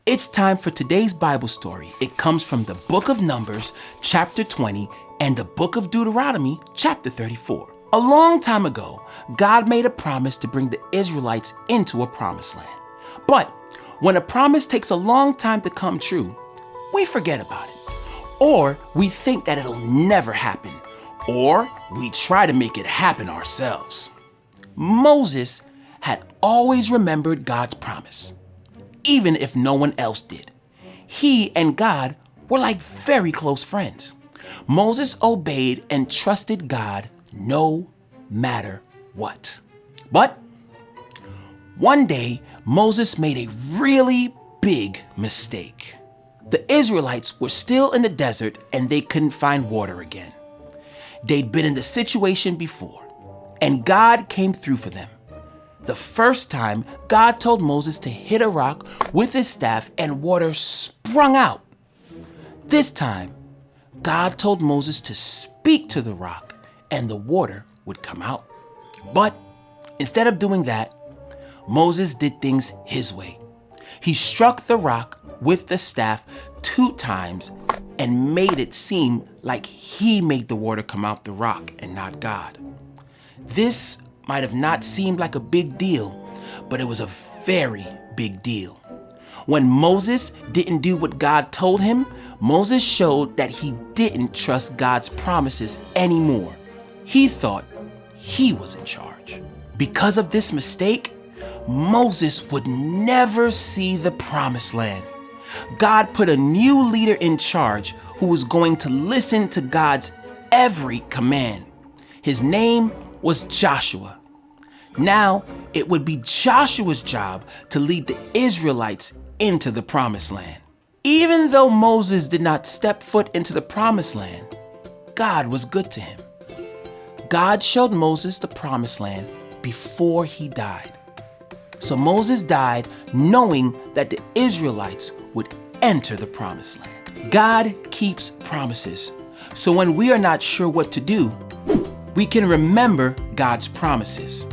It's time for today's Bible story. It comes from the book of Numbers, chapter 20, and the book of Deuteronomy, chapter 34. A long time ago, God made a promise to bring the Israelites into a promised land. But when a promise takes a long time to come true, we forget about it. Or we think that it'll never happen. Or we try to make it happen ourselves. Moses had always remembered God's promise, even if no one else did. He and God were like very close friends. Moses obeyed and trusted God no matter what. But one day, Moses made a really big mistake. The Israelites were still in the desert and they couldn't find water again. They'd been in the situation before, and God came through for them. The first time, God told Moses to hit a rock with his staff and water sprung out. This time, God told Moses to speak to the rock and the water would come out. But instead of doing that, Moses did things his way. He struck the rock with the staff 2 times and made it seem like he made the water come out the rock and not God. This might have not seemed like a big deal, but it was a very big deal. When Moses didn't do what God told him, Moses showed that he didn't trust God's promises anymore. He thought he was in charge. Because of this mistake, Moses would never see the promised land. God put a new leader in charge who was going to listen to God's every command. His name was Joshua. Now it would be Joshua's job to lead the Israelites into the promised land. Even though Moses did not step foot into the promised land, God was good to him. God showed Moses the promised land before he died. So Moses died knowing that the Israelites would enter the promised land. God keeps promises. So when we are not sure what to do, we can remember God's promises.